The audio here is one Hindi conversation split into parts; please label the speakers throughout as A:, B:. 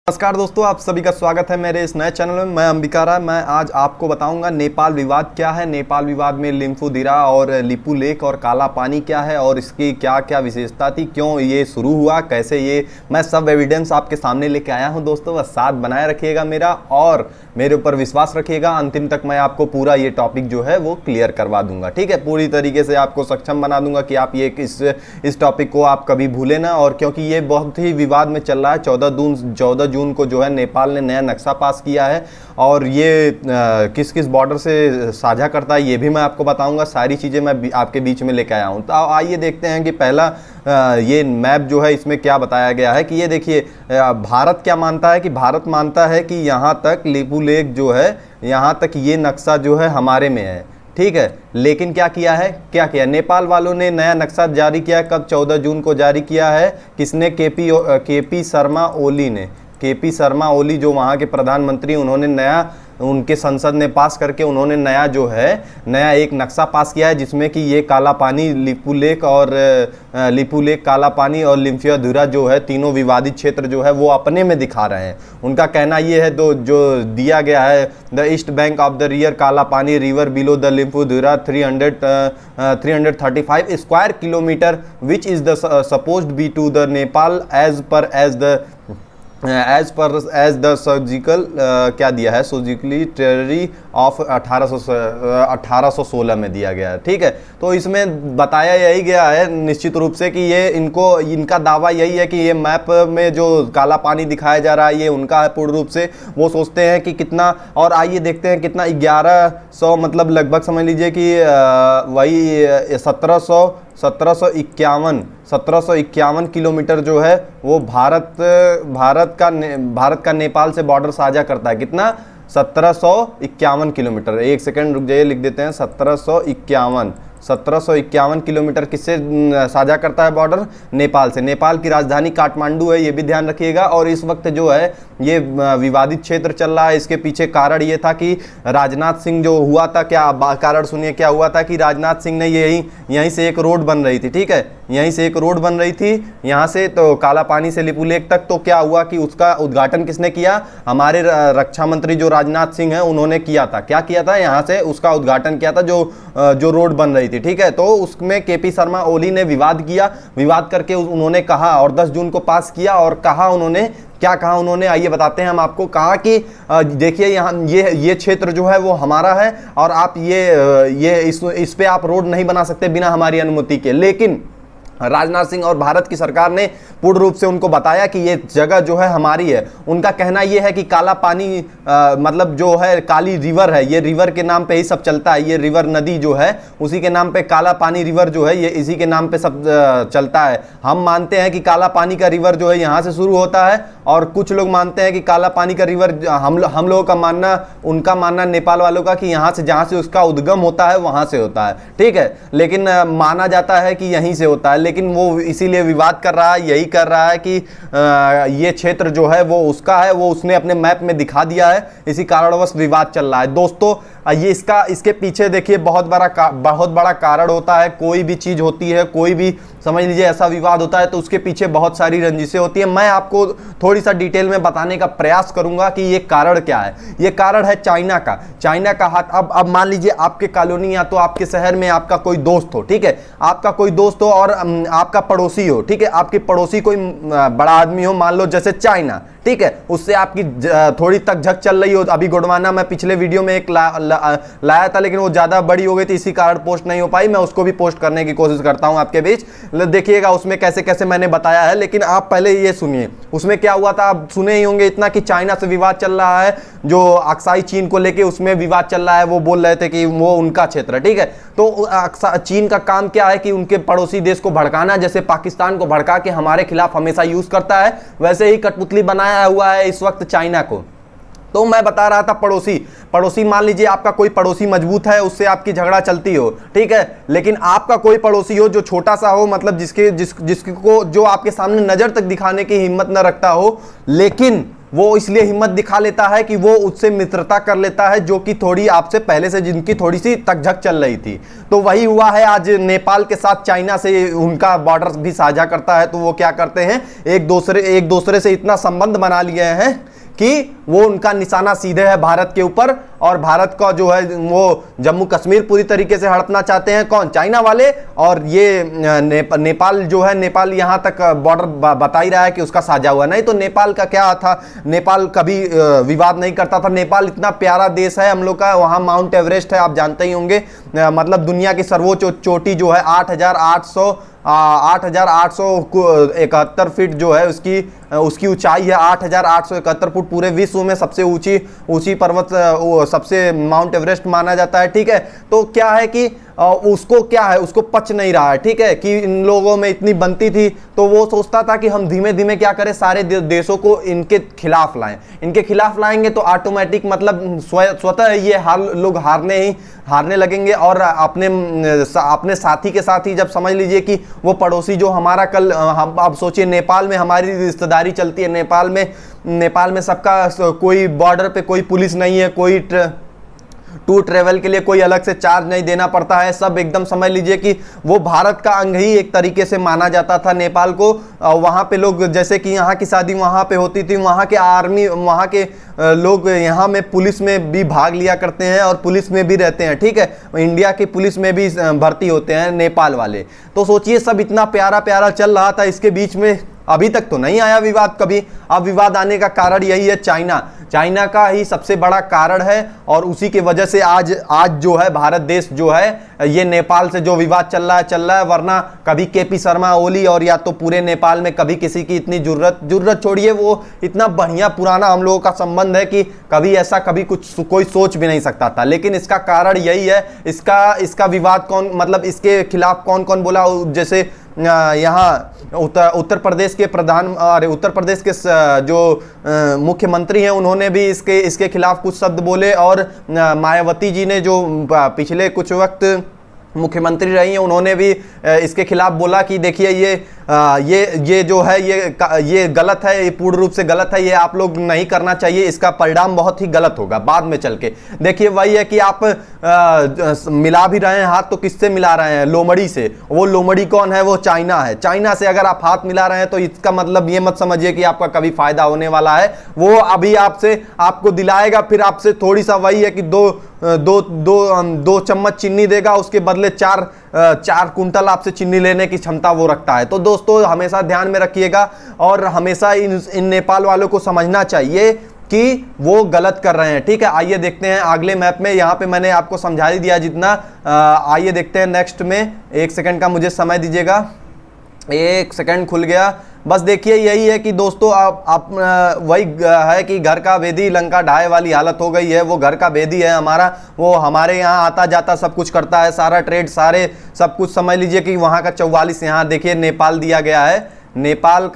A: नमस्कार दोस्तों, आप सभी का स्वागत है मेरे इस नए चैनल में। मैं अंबिका राय। मैं आज आपको बताऊंगा नेपाल विवाद क्या है, नेपाल विवाद में लिम्फूदिरा और लिपू लेक और काला पानी क्या है और इसकी क्या क्या विशेषता थी, क्यों ये शुरू हुआ, कैसे ये मैं सब एविडेंस आपके सामने लेके आया हूं दोस्तों। बस साथ बनाए रखिएगा मेरा और मेरे ऊपर विश्वास रखिएगा। अंतिम तक मैं आपको पूरा ये टॉपिक जो है वो क्लियर करवा दूंगा, ठीक है। पूरी तरीके से आपको सक्षम बना दूंगा कि आप ये इस टॉपिक को आप कभी भूलें ना। और क्योंकि ये बहुत ही विवाद में चल रहा है, 14 जून को जो है नेपाल ने नया नक्शा पास किया है और ये किस किस बॉर्डर से साझा करता है ये भी मैं आपको बताऊंगा। सारी चीज़ें मैं आपके बीच में लेकर आया हूं। तो आइए देखते हैं कि पहला ये मैप जो है इसमें क्या बताया गया है कि ये देखिए, भारत क्या मानता है कि भारत मानता है कि यहाँ तक लिपू लेक जो है, यहाँ तक ये नक्शा जो है हमारे में है, ठीक है। लेकिन क्या किया है, क्या किया नेपाल वालों ने नया नक्शा जारी किया है। कब? 14 जून को जारी किया है। किसने? केपी शर्मा ओली ने। केपी शर्मा ओली जो वहाँ के प्रधानमंत्री, उन्होंने नया, उनके संसद ने पास करके उन्होंने नया जो है नया एक नक्शा पास किया है जिसमें कि ये काला पानी, लिपू लेक और लिपू लेक, काला पानी और लिम्फियाधुरा जो है, तीनों विवादित क्षेत्र जो है वो अपने में दिखा रहे हैं। उनका कहना ये है जो दिया गया है, the east bank of the river Kala Pani river below the Limpiyadhura 335 square kilometre which is the supposed be to the Nepal edge the surgical क्या दिया है, सर्जिकली टेररी ऑफ 1816 में दिया गया है, ठीक है। तो इसमें बताया यही गया है निश्चित रूप से कि ये इनका दावा यही है कि ये मैप में जो काला पानी दिखाया जा रहा है ये उनका है पूर्ण रूप से। वो सोचते हैं कि कितना, और आइए देखते हैं कितना, 1100 मतलब लगभग समझ लीजिए कि वही 1751 किलोमीटर जो है वो भारत का नेपाल से बॉर्डर साझा करता है। कितना? 1751 किलोमीटर। एक सेकंड रुक जाइए, लिख देते हैं 1751 किलोमीटर किससे साझा करता है बॉर्डर? नेपाल से। नेपाल की राजधानी काठमांडू है, ये भी ध्यान रखिएगा। और इस वक्त जो है ये विवादित क्षेत्र चल रहा है। इसके पीछे कारण ये था कि राजनाथ सिंह जो हुआ था, क्या कारण सुनिए क्या हुआ था कि राजनाथ सिंह ने यहीं से एक रोड बन रही थी, ठीक है, यहीं से एक रोड बन रही थी यहाँ से तो काला पानी से लिपू लेक तक। तो क्या हुआ कि उसका उद्घाटन किसने किया? हमारे रक्षा मंत्री जो राजनाथ सिंह है उन्होंने किया था। क्या किया था? यहाँ से उसका उद्घाटन किया था जो रोड बन रही थी, ठीक है। तो उसमें केपी शर्मा ओली ने विवाद किया, विवाद करके उन्होंने कहा और 10 जून को पास किया। और कहा उन्होंने, क्या कहा उन्होंने, आइए बताते हैं हम आपको। कहा कि देखिए यहाँ ये क्षेत्र जो है वो हमारा है और आप इस पे आप रोड नहीं बना सकते बिना हमारी अनुमति के। लेकिन राजनाथ सिंह और भारत की सरकार ने पूर्ण रूप से उनको बताया कि ये जगह जो है हमारी है। उनका कहना ये है कि काला पानी मतलब जो है काली रिवर है, ये रिवर के नाम पे ही सब चलता है। ये रिवर नदी जो है उसी के नाम पे काला पानी रिवर जो है ये इसी के नाम पे सब चलता है। हम मानते हैं कि काला पानी का रिवर जो है यहाँ से शुरू होता है और कुछ लोग मानते हैं कि काला पानी का रिवर, हम लोगों का मानना, उनका मानना नेपाल वालों का कि यहाँ से जहाँ से उसका उद्गम होता है वहाँ से होता है, ठीक है। लेकिन माना जाता है कि यहीं से होता है। लेकिन वो इसीलिए विवाद कर रहा है, यही कर रहा है कि ये क्षेत्र जो है वो उसका है, वो उसने अपने मैप में दिखा दिया है, इसी कारणवश विवाद चल रहा है दोस्तों। ये इसके पीछे देखिए बहुत बड़ा कारण होता है। कोई भी चीज होती है, कोई भी समझ लीजिए ऐसा विवाद होता है तो उसके पीछे बहुत सारी रंजिशें होती है। मैं आपको थोड़ी सा डिटेल में बताने का प्रयास करूंगा कि ये कारण क्या है। ये कारण है चाइना का हाथ। अब मान लीजिए आपके कॉलोनी या तो आपके शहर में आपका कोई दोस्त हो, ठीक है, आपका कोई दोस्त हो और आपका पड़ोसी हो, ठीक है, आपके पड़ोसी कोई बड़ा आदमी हो, मान लो जैसे चाइना, ठीक है, उससे आपकी थोड़ी तक झक चल रही हो। अभी गोडवाना मैं पिछले वीडियो में एक लाया था लेकिन वो ज्यादा बड़ी हो गई थी, इसी कारण पोस्ट नहीं हो पाई। मैं उसको भी पोस्ट करने की कोशिश करता हूं आपके बीच, देखिएगा उसमें कैसे कैसे मैंने बताया है। लेकिन आप पहले ये सुनिए उसमें क्या हुआ था। आप सुने ही होंगे इतना कि चाइना से विवाद चल रहा है, जो अक्साई चीन को लेके उसमें विवाद चल रहा है। वो बोल रहे थे कि वो उनका क्षेत्र, ठीक है। तो चीन का काम क्या है कि उनके पड़ोसी देश को भड़काना, जैसे पाकिस्तान को भड़का के हमारे खिलाफ हमेशा यूज करता है, वैसे ही कठपुतली बनाया हुआ है इस वक्त चाइना को। तो मैं बता रहा था पड़ोसी मान लीजिए आपका कोई पड़ोसी मजबूत है, उससे आपकी झगड़ा चलती हो, ठीक है। लेकिन आपका कोई पड़ोसी हो जो छोटा सा हो, मतलब जिसको जो आपके सामने नजर तक दिखाने की हिम्मत न रखता हो, लेकिन वो इसलिए हिम्मत दिखा लेता है कि वो उससे मित्रता कर लेता है, जो कि थोड़ी आपसे पहले से जिनकी थोड़ी सी तकझक चल रही थी। तो वही हुआ है आज नेपाल के साथ, चाइना से उनका बॉर्डर भी साझा करता है, तो वो क्या करते हैं, एक दूसरे से इतना संबंध बना लिए हैं कि वो उनका निशाना सीधे है भारत के ऊपर, और भारत का जो है वो जम्मू कश्मीर पूरी तरीके से हड़पना चाहते हैं। कौन? चाइना वाले। और ये नेपाल जो है, नेपाल यहाँ तक बॉर्डर बता ही रहा है कि उसका साझा हुआ। नहीं तो नेपाल का क्या था, नेपाल कभी विवाद नहीं करता था। नेपाल इतना प्यारा देश है हम लोग का, वहाँ माउंट एवरेस्ट है, आप जानते ही होंगे, मतलब दुनिया की सर्वोच्च चोटी जो है 8,871 फीट जो है उसकी ऊंचाई है 8,871 फुट। पूरे विश्व में सबसे ऊंची पर्वत सबसे माउंट एवरेस्ट माना जाता है। ठीक है, तो क्या है कि उसको क्या है, उसको पच नहीं रहा है। ठीक है, कि इन लोगों में इतनी बनती थी, तो वो सोचता था कि हम धीमे धीमे क्या करें, सारे देशों को इनके खिलाफ लाएं। इनके खिलाफ लाएंगे तो ऑटोमेटिक मतलब स्वतः ये लोग हारने लगेंगे। और अपने साथी के साथ ही, जब समझ लीजिए कि वो पड़ोसी जो हमारा कल, हम अब सोचिए नेपाल में हमारी रिश्तेदारी चलती है, नेपाल में सबका कोई बॉर्डर पे कोई पुलिस नहीं है, कोई टूर ट्रेवल के लिए कोई अलग से चार्ज नहीं देना पड़ता है, सब एकदम समझ लीजिए कि वो भारत का अंग ही एक तरीके से माना जाता था नेपाल को। वहाँ पे लोग, जैसे कि यहाँ की शादी वहाँ पे होती थी, वहाँ के आर्मी, वहाँ के लोग यहाँ में पुलिस में भी भाग लिया करते हैं और पुलिस में भी रहते हैं। ठीक है, इंडिया की पुलिस में भी भर्ती होते हैं नेपाल वाले। तो सोचिए सब इतना प्यारा प्यारा चल रहा था, इसके बीच में अभी तक तो नहीं आया विवाद कभी। अब विवाद आने का कारण यही है, चाइना का ही सबसे बड़ा कारण है, और उसी की वजह से आज जो है भारत देश जो है ये नेपाल से जो विवाद चल रहा है। वरना कभी केपी शर्मा ओली और या तो पूरे नेपाल में कभी किसी की इतनी जरूरत छोड़िए, वो इतना बढ़िया पुराना हम लोगों का संबंध है कि कभी ऐसा कभी कोई सोच भी नहीं सकता था। लेकिन इसका कारण यही है, इसका विवाद कौन, मतलब इसके खिलाफ कौन कौन बोला। जैसे यहाँ उत्तर प्रदेश के उत्तर प्रदेश के जो मुख्यमंत्री हैं, उन्होंने भी इसके खिलाफ कुछ शब्द बोले। और मायावती जी ने जो पिछले कुछ वक्त मुख्यमंत्री रही हैं, उन्होंने भी इसके खिलाफ बोला कि देखिए ये जो है ये गलत है, ये पूर्ण रूप से गलत है, ये आप लोग नहीं करना चाहिए, इसका परिणाम बहुत ही गलत होगा बाद में चल के। देखिए वही है कि आप मिला भी रहे हैं हाथ, तो किससे मिला रहे हैं? लोमड़ी से। वो लोमड़ी कौन है? वो चाइना है। चाइना से अगर आप हाथ मिला रहे हैं तो इसका मतलब ये मत समझिए कि आपका कभी फायदा होने वाला है। वो अभी आपको दिलाएगा, फिर आपसे थोड़ी सा वही है कि दो चम्मच चीनी देगा, उसके बदले 4 कुंटल आपसे चीनी लेने की क्षमता वो रखता है। तो दोस्तों हमेशा ध्यान में रखिएगा, और हमेशा इन नेपाल वालों को समझना चाहिए कि वो गलत कर रहे हैं। ठीक है, आइए देखते हैं अगले मैप में। यहाँ पे मैंने आपको समझा ही दिया जितना। आइए देखते हैं नेक्स्ट में। 1 सेकंड का मुझे समय दीजिएगा। 1 सेकंड खुल गया। बस देखिए यही है कि दोस्तों आप वही है कि घर का भेदी लंका ढाए वाली हालत हो गई है। वो घर का भेदी है हमारा, वो हमारे यहाँ आता जाता सब कुछ करता है, सारा ट्रेड सब कुछ समझ लीजिए कि वहाँ का 44। यहाँ देखिए नेपाल दिया गया है। नेपाल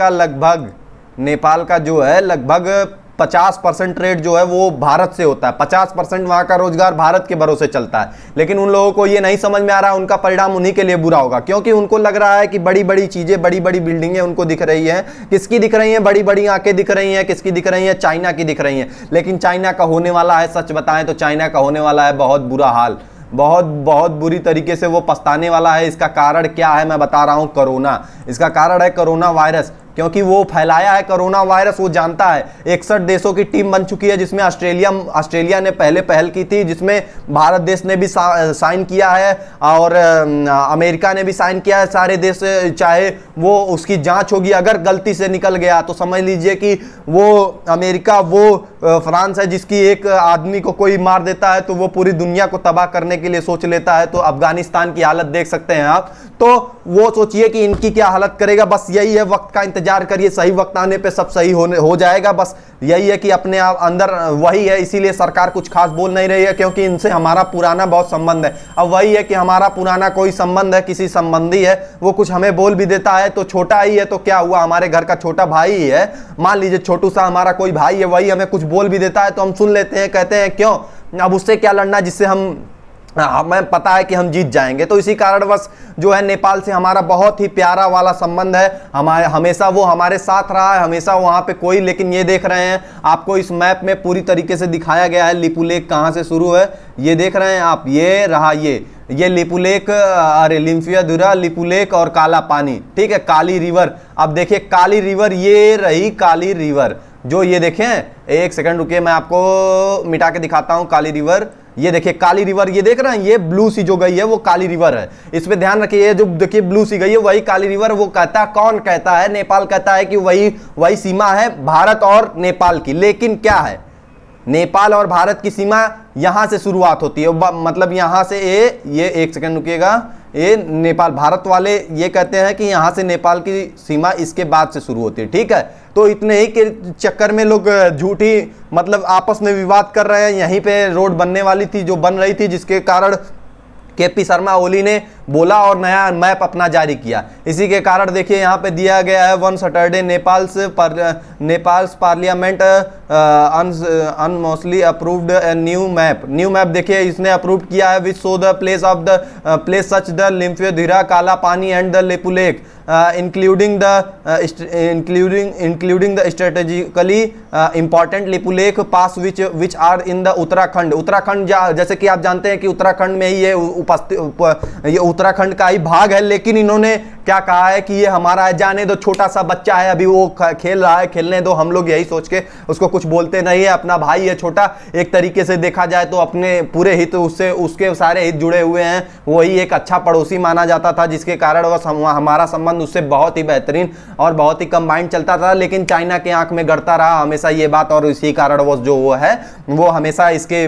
A: का जो है लगभग 50% ट्रेड जो है वो भारत से होता है। 50% वहाँ का रोजगार भारत के भरोसे चलता है। लेकिन उन लोगों को ये नहीं समझ में आ रहा है, उनका परिणाम उन्हीं के लिए बुरा होगा, क्योंकि उनको लग रहा है कि बड़ी बड़ी चीजें, बड़ी बड़ी बिल्डिंगें उनको दिख रही हैं। किसकी दिख रही हैं? बड़ी बड़ी आंखें दिख रही हैं। किसकी दिख रही हैं? चाइना की दिख रही हैं। लेकिन चाइना का होने वाला है, सच बताएं तो चाइना का होने वाला है बहुत बुरा हाल। बहुत बुरी तरीके से वो पछताने वाला है। इसका कारण क्या है मैं बता रहा हूं, कोरोना। इसका कारण है कोरोना वायरस, क्योंकि वो फैलाया है कोरोना वायरस, वो जानता है। 61 देशों की टीम बन चुकी है, जिसमें ऑस्ट्रेलिया ने पहल की थी, जिसमें भारत देश ने भी साइन किया है, और अमेरिका ने भी साइन किया है। सारे देश, चाहे वो उसकी जांच होगी, अगर गलती से निकल गया तो समझ लीजिए कि वो अमेरिका, वो फ्रांस है जिसकी एक आदमी को कोई मार देता है तो वो पूरी दुनिया को तबाह करने के लिए सोच लेता है। तो अफगानिस्तान की हालत देख सकते हैं आप। तो वो सोचिए कि इनकी क्या हालत करेगा। बस यही है, वक्त का इंतजार करिए, सही वक्त आने पे सब सही हो जाएगा। बस यही है कि अपने आप अंदर वही है, इसीलिए सरकार कुछ खास बोल नहीं रही है, क्योंकि इनसे हमारा पुराना बहुत संबंध है। अब वही है कि हमारा पुराना कोई संबंध है, किसी संबंधी है, वो कुछ हमें बोल भी देता है तो छोटा ही है तो क्या हुआ, हमारे घर का छोटा भाई ही है। मान लीजिए छोटू सा हमारा कोई भाई है, वही हमें कुछ बोल भी देता है तो हम सुन लेते हैं, कहते हैं क्यों, अब उससे क्या लड़ना जिससे हम हमें पता है कि हम जीत जाएंगे। तो इसी कारणवश जो है नेपाल से हमारा बहुत ही प्यारा वाला संबंध है, हमारे हमेशा वो हमारे साथ रहा है, हमेशा वहाँ पे कोई। लेकिन ये देख रहे हैं आपको इस मैप में पूरी तरीके से दिखाया गया है लिपू लेक कहाँ से शुरू है, ये देख रहे हैं आप, ये रहा ये लिपू लेक, अरे लिम्फियाधुरा, लिपू लेक और काला पानी, ठीक है, काली रिवर। अब देखिए काली रिवर, ये रही काली रिवर जो ये देखें, एक सेकंड रुकिए मैं आपको मिटा के दिखाता हूँ काली रिवर। ये देखिए काली रिवर, ये देख रहे हैं, ये ब्लू सी जो गई है वो काली रिवर है। इस पे ध्यान रखिए, जो देखिए ब्लू सी गई है वही काली रिवर। वो कहता है, कौन कहता है? नेपाल कहता है कि वही सीमा है भारत और नेपाल की। लेकिन क्या है, नेपाल और भारत की सीमा यहां से शुरुआत होती है, मतलब यहां से ये एक सेकंड रुकिएगा, ये नेपाल, भारत वाले ये कहते हैं कि यहां से नेपाल की सीमा इसके बाद से शुरू होती है, ठीक है। तो इतने ही के चक्कर में लोग झूठी मतलब आपस में विवाद कर रहे हैं। यहीं पे रोड बनने वाली थी, जो बन रही थी, जिसके कारण केपी शर्मा ओली ने बोला और नया मैप अपना जारी किया। इसी के कारण देखिए यहाँ पे दिया गया है, one Saturday Nepal's parliament unanimously approved new map. देखिए इसने अप्रूव किया है, which show the place such the Limpiyadhura, Kala Pani and the Lipu Lekh, including the strategically important Lipu Lekh pass which are in the Uttarakhand जैसे कि आप जानते हैं कि उत्तराखंड में ही ये उत्तराखंड का ही भाग है। लेकिन इन्होंने क्या कहा है कि ये हमारा है, जाने दो, छोटा सा बच्चा है, अभी वो खेल रहा है, खेलने दो। हम लोग यही सोच के उसको कुछ बोलते नहीं है, अपना भाई है छोटा, एक तरीके से देखा जाए तो अपने पूरे हित उसके सारे हित जुड़े हुए हैं। वही एक अच्छा पड़ोसी माना जाता था, जिसके कारण वह हमारा संबंध उससे बहुत ही बेहतरीन और बहुत ही कंबाइंड चलता था। लेकिन चाइना के आंख में गड़ता रहा हमेशा ये बात, और इसी कारण वो जो वो है वो हमेशा इसके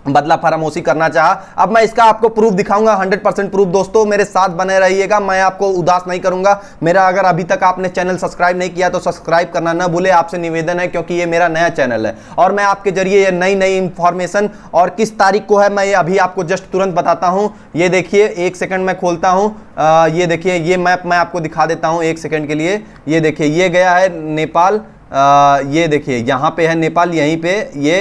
A: बदला फरामोशी करना चाहा। अब मैं इसका आपको प्रूफ दिखाऊंगा, 100% प्रूफ। दोस्तों मेरे साथ बने रहिएगा, मैं आपको उदास नहीं करूंगा। मेरा अगर अभी तक आपने चैनल सब्सक्राइब नहीं किया तो सब्सक्राइब करना ना भूले, आपसे निवेदन है, क्योंकि ये मेरा नया चैनल है और मैं आपके जरिए ये नई इंफॉर्मेशन, और किस तारीख को है मैं ये अभी आपको जस्ट तुरंत बताता हूं। ये देखिए, एक सेकंड मैं खोलता हूं, ये देखिए ये मैप मैं आपको दिखा देता हूं एक सेकंड के लिए। ये देखिए ये गया है नेपाल, ये देखिए यहाँ पे है नेपाल, यहीं पे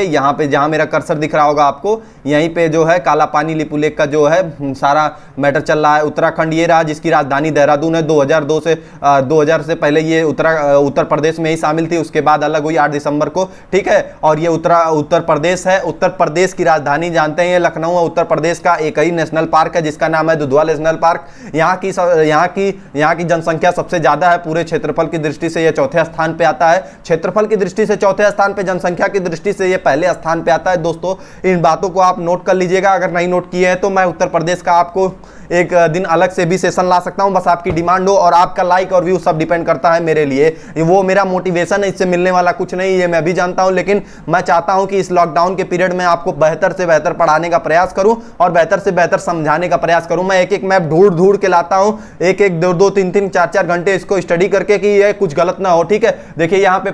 A: यहाँ पे जहाँ मेरा कर्सर दिख रहा होगा आपको, यहीं पे जो है काला पानी लिपू लेक का जो है सारा मैटर चल रहा है। उत्तराखंड ये रहा, जिसकी राजधानी देहरादून है। 2000 से पहले ये उत्तर प्रदेश में ही शामिल थी, उसके बाद अलग हुई 8 दिसंबर को, ठीक है। और ये उत्तर प्रदेश है। उत्तर प्रदेश की राजधानी जानते हैं, लखनऊ है। उत्तर प्रदेश का एक ही नेशनल पार्क है जिसका नाम है दुधवा नेशनल पार्क। यहाँ की जनसंख्या सबसे ज्यादा है, पूरे क्षेत्रफल की दृष्टि से यह चौथे स्थान पे आता है। क्षेत्रफल की दृष्टि से चौथे स्थान पे, जनसंख्या की दृष्टि से ये पहले स्थान पे आता है। दोस्तों इन बातों को आप नोट कर लीजिएगा, अगर नहीं नोट किए हैं तो मैं उत्तर प्रदेश का आपको एक दिन अलग से भी सेशन ला सकता हूं, बस आपकी डिमांड हो। और आपका लाइक और व्यू सब डिपेंड करता है मेरे लिए, वो मेरा मोटिवेशन है, इससे मिलने वाला कुछ नहीं, ये मैं भी जानता हूं। लेकिन मैं चाहता हूं कि इस लॉकडाउन के पीरियड में आपको बेहतर से बेहतर पढ़ाने का प्रयास करूं और बेहतर से बेहतर समझाने का प्रयास करूं। मैं एक मैप ढूंढ के लाता हूं, एक 2 3 4 घंटे इसको स्टडी करके कि ये कुछ गलत ना हो, ठीक है। देखिए यहाँ पे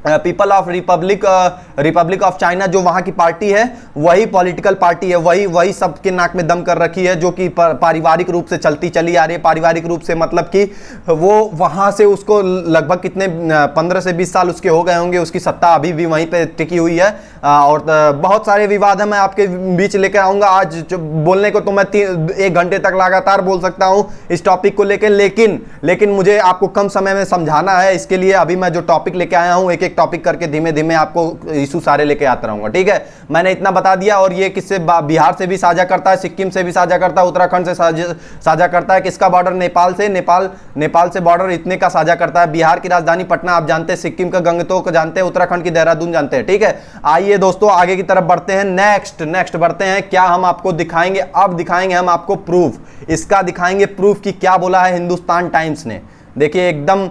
A: people of Republic of China जो वहां की पार्टी है, वही पॉलिटिकल पार्टी है, वही सबके नाक में दम कर रखी है, जो कि पारिवारिक रूप से चलती चली आ रही है। पारिवारिक रूप से मतलब कि वो वहां से उसको लगभग कितने 15 से 20 साल उसके हो गए होंगे, उसकी सत्ता अभी भी वहीं पे टिकी हुई है। और बहुत सारे विवाद है, मैं आपके बीच लेकर आऊंगा। आज बोलने को तो मैं 1 घंटे तक लगातार बोल सकता हूं इस टॉपिक को लेकर, लेकिन मुझे आपको कम समय में समझाना है। इसके लिए अभी मैं जो टॉपिक लेके आया हूं, एक टॉपिक करके धीमे धीमे आपको इशू सारे लेके आता रहूंगा, ठीक है। मैंने इतना बता दिया। और ये किससे, बिहार से भी साझा करता है, सिक्किम से भी साझा करता है, उत्तराखंड से साझा करता है। किसका बॉर्डर? नेपाल से बॉर्डर इतने का साझा करता है। बिहार की राजधानी पटना आप जानते हैं, सिक्किम का गंगटोक जानते हैं, उत्तराखंड की देहरादून जानते हैं, ठीक है। आइए दोस्तों आगे की तरफ बढ़ते हैं, नेक्स्ट बढ़ते हैं। क्या हम आपको दिखाएंगे? अब दिखाएंगे हम आपको प्रूफ, इसका दिखाएंगे प्रूफ कि क्या बोला है हिंदुस्तान टाइम्स ने। देखिए एकदम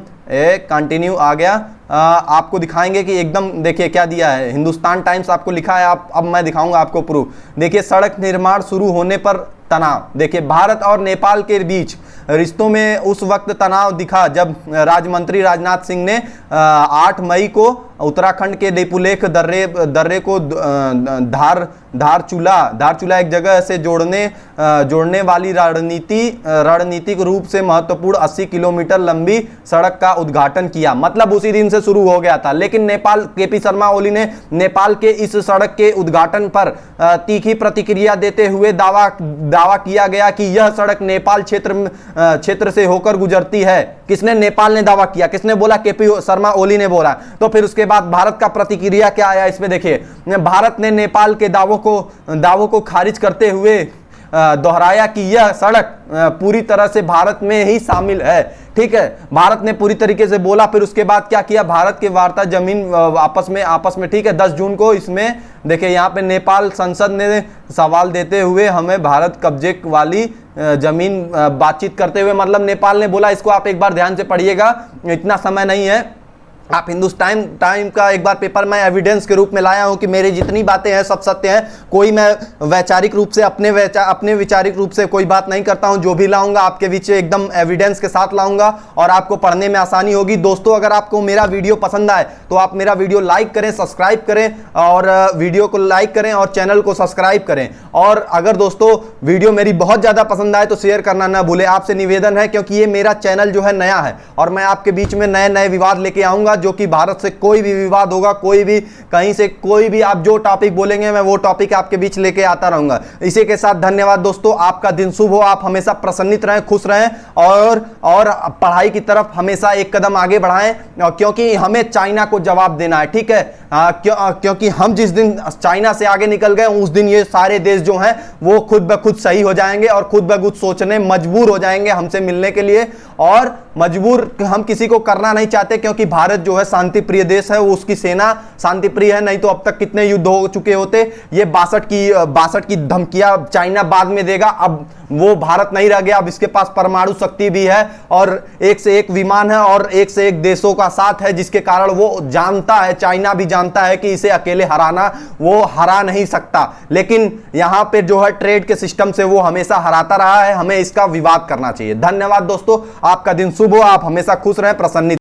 A: कंटिन्यू आ गया, आपको दिखाएंगे कि एकदम देखिए क्या दिया है हिंदुस्तान टाइम्स, आपको लिखा है। अब मैं दिखाऊंगा आपको प्रूफ। देखिए सड़क निर्माण शुरू होने पर तनाव। देखिए भारत और नेपाल के बीच रिश्तों में उस वक्त तनाव दिखा जब राज्य मंत्री राजनाथ सिंह ने 8 मई को उत्तराखंड के देपुलेख दर्रे को धारचूला एक जगह से जोड़ने वाली रणनीतिक रूप से महत्वपूर्ण 80 किलोमीटर लंबी सड़क का उद्घाटन किया। मतलब उसी दिन से शुरू हो गया था, लेकिन नेपाल, केपी शर्मा ओली ने नेपाल के इस सड़क के उद्घाटन पर तीखी प्रतिक्रिया देते हुए दावा किया गया कि यह सड़क नेपाल क्षेत्र से होकर गुजरती है। किसने? नेपाल ने दावा किया। किसने बोला? केपी शर्मा ओली ने बोला। तो फिर उसके बाद भारत का प्रतिक्रिया क्या आया इसमें देखिए। भारत ने नेपाल के दावों को खारिज करते हुए दोहराया कि यह सड़क पूरी तरह से भारत में ही शामिल है। ठीक है, भारत ने पूरी तरीके से बोला। फिर उसके बाद क्या किया? भारत के वार्ता जमीन आपस में ठीक है 10 जून को इसमें देखिए यहाँ पे नेपाल संसद ने सवाल देते हुए हमें भारत कब्जे वाली जमीन बातचीत करते हुए, मतलब नेपाल ने बोला। इसको आप एक बार ध्यान से पढ़िएगा, इतना समय नहीं है। आप हिंदुस्तान टाइम का एक बार पेपर मैं एविडेंस के रूप में लाया हूं कि मेरी जितनी बातें हैं सब सत्य हैं। कोई मैं वैचारिक रूप से अपने विचारिक रूप से कोई बात नहीं करता हूं। जो भी लाऊंगा आपके बीच एकदम एविडेंस के साथ लाऊंगा और आपको पढ़ने में आसानी होगी। दोस्तों, अगर आपको मेरा वीडियो पसंद आए तो आप मेरा वीडियो लाइक करें, सब्सक्राइब करें और वीडियो को लाइक करें और चैनल को सब्सक्राइब करें। और अगर दोस्तों वीडियो मेरी बहुत ज़्यादा पसंद आए तो शेयर करना ना भूलें। आपसे निवेदन है, क्योंकि ये मेरा चैनल जो है नया है और मैं आपके बीच में नए नए विवाद लेके आऊँगा। जो कि भारत से कोई भी विवाद होगा, कोई भी कहीं से कोई भी आप जो टॉपिक बोलेंगे मैं वो टॉपिक आपके बीच लेके आता रहूंगा। इसी के साथ धन्यवाद दोस्तों, आपका दिन शुभ हो, आप हमेशा प्रसन्नित रहें, खुश रहें और पढ़ाई की तरफ हमेशा एक कदम आगे बढ़ाएं, क्योंकि हमें चाइना को जवाब देना है। ठीक है, क्योंकि हम जिस दिन चाइना से आगे निकल गए उस दिन ये सारे देश जो हैं वो खुद ब खुद सही हो जाएंगे और खुद ब खुद सोचने मजबूर हो जाएंगे हमसे मिलने के लिए। और मजबूर हम किसी को करना नहीं चाहते, क्योंकि भारत जो है शांति प्रिय देश है, वो उसकी सेना शांति प्रिय है। नहीं तो अब तक कितने युद्ध हो चुके होते। ये 62 की धमकियां चाइना बाद में देगा, अब वो भारत नहीं रह गया। अब इसके पास परमाणु शक्ति भी है और एक से एक विमान है और एक से एक देशों का साथ है, जिसके कारण वो जानता है, चाइना भी जानता है कि इसे अकेले वो हरा नहीं सकता। लेकिन यहां पे जो है ट्रेड के सिस्टम से वो हमेशा हराता रहा है। हमें इसका विवाद करना चाहिए। धन्यवाद दोस्तों, आपका दिन शुभ हो, आप हमेशा खुश रहें, प्रसन्नित